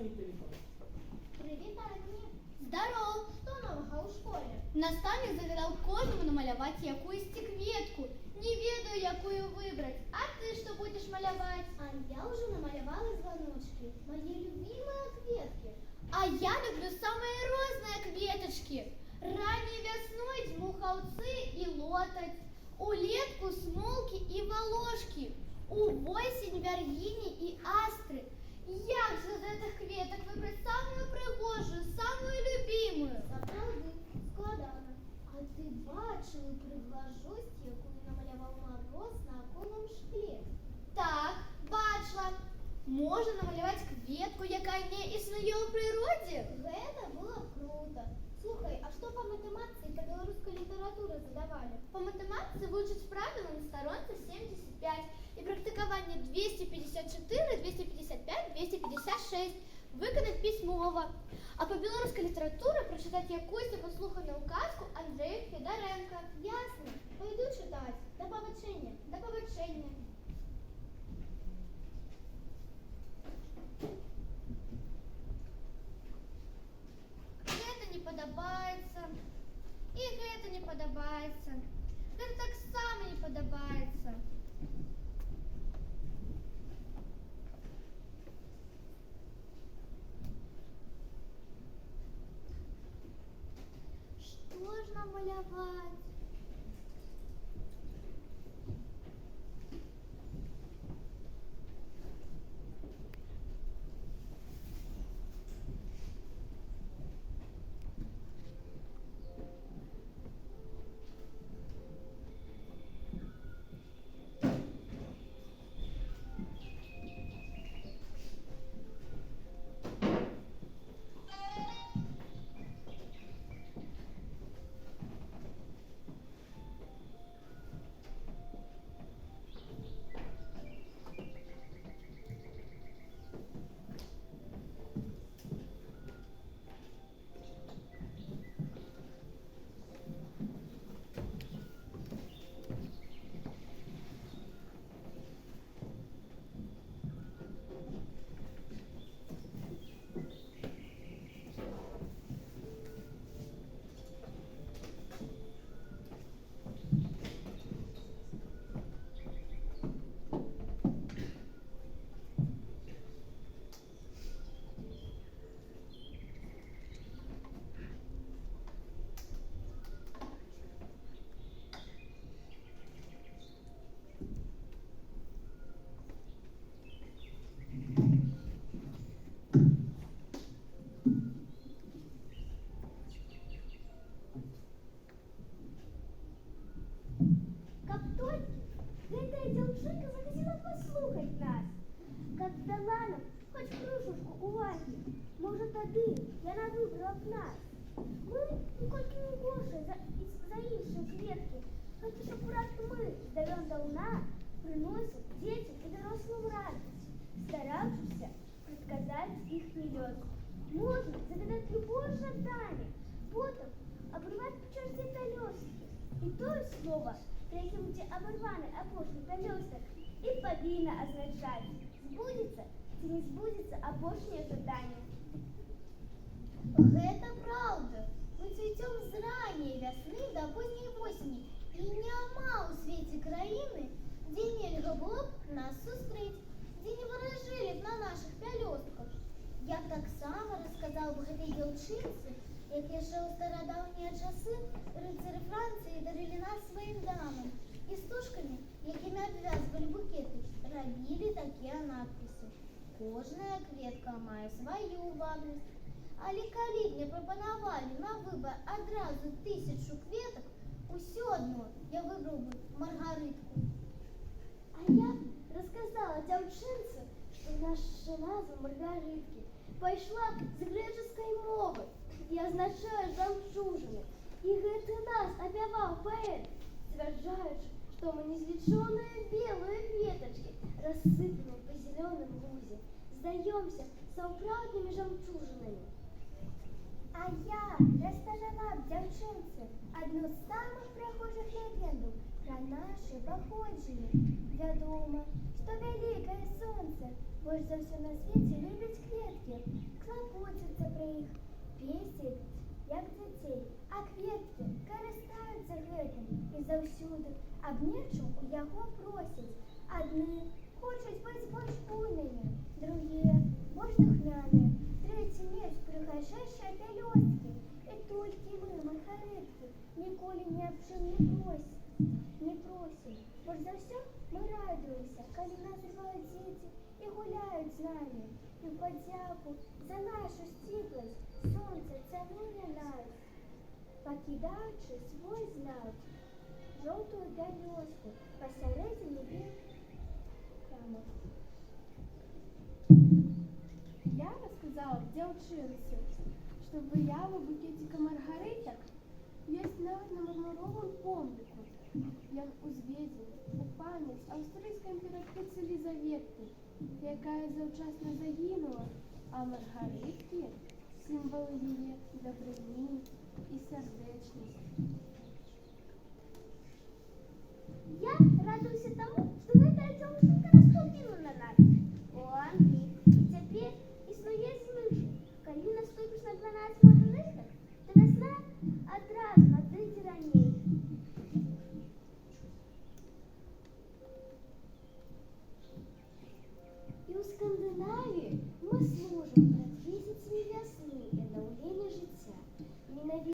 Привіт, Ані. Здоров! Що нового у школі? Наставник загадал кожному намалевать якусь кветку. Не ведаю, якую выбрать. А ты что будешь малевать? А я уже намалевала звоночки. Мои любимые кветки. А я люблю самые разные кветочки. Ранней весной дмуховцы и лотать. Улетку, смолки и волошки. У осень вергини и астры. Як же з этих кветок выбрать самую пригожую, самую любимую? Сапраўды, складана. А ти бачила пригожость, яку намалював Мороз на оконном шклі? Так, бачила. Можна намалювати кветку, яка не існує у природі? Гэта было круто. Слухай, а что по математике и по белорусской литературе задавали? По математиці вивчить правила на сторонці 75 і практикування 254, 255, 256. Виконати письмово. А по білоруській літературі прочитати якусь непослухану казку Андрея Федоренка. Ясно. Пойду читать. До побачення. До побачення. Гэта не падабаецца. І гэта не падабаецца. Гэта таксама не падабаецца. Што ж намаляваць? Гэтая дзяўчынка захацела паслухаць нас, каб дала нам хоць крышачку увагі. Можа, тады яна выбрала б нас. Мы ніколькі не горшыя за іншыя кветкі. Гэта ж акурат мы здавён-даўна прыносім дзецям і дарослым радасць, стараўшыся прадказаць іхні лёс. Можна загадаць любое жаданне, потым абрываць па чарзе пялёсткі. І тое слова, при якім будзе абарваны апошні пялёстак, і павінна азначаць, збудзецца ці не збудзецца апошняе жаданне. Гэта праўда. Мы цвіцём з ранняй вясны да позняй восені. І няма ў свеце краіны, дзе нельга было б нас сустрэць, дзе не выражылі б на нашых пялёстках. Я таксама расказаў бы гэтай дзяўчынцы, як яшчэ ў старадаўнія часы рыцары Францыі дарылі нас сваім дамам і стужкамі, якімі абвязвалі букеты, рабілі такія надпісы. Кожная кветка мае сваю вабнасць. Але калі б мне прапанавалі на выбар адразу 1000 кветак, усё адно я выбраў бы маргарытку. А я рассказала дзяўчынцы, што наша назва маргарыткі пайшла з грэчаскай мовы і азначае жамчужыны. І гэты нас апяваў паэт, сцвярджаючы, што мы незлічоныя белыя кветачкі, рассыпаныя па зялёным лузе, здаёмся сапраўднымі жамчужынамі. А я распавяла б дзяўчынцы адну з самых прыгожых легендаў пра нашы паходжанне. Вядома, што вялікае сонца больш за ўсё на свеце любіць кветкі. К Песик, як дзяцей, а кветкі карыстаюцца гэтым і заўсёды аб нечым у яго просяць. Адны хочуць быць больш буйнымі, другія больш духмяныя, трэці мець прыгажэйшыя пялёсткі. І толькі мы, маргарыткі, ніколі ні аб чым не просім. Больш за ўсё мы радуемся, калі нас зрываюць дзеці і гуляюць з намі. І ў падзяку за нашу сціпласць сонце цалуе нас, пакідаючы свой знак, жоўтую пялёстку пасярэдзіне белых. Я рассказала дзяўчынцы, што выява букетика маргарытак ёсць нават на мармуровым помніку. Ён узведзены у памяць аўстрыйскай імператрыцы Лізаветы, якая заўчасна загінула, а маргарыткі – сімвал яе дабрыні і сардэчнасці. Я радуюся таму, што гэтая дзяўчынка наступіла на нас. О, Андрій, цяпер існуе звычай. Калі наступіш на 12 маргарытак, то вясна адразу надыдзе раней. І ў Скандынавіі мы служым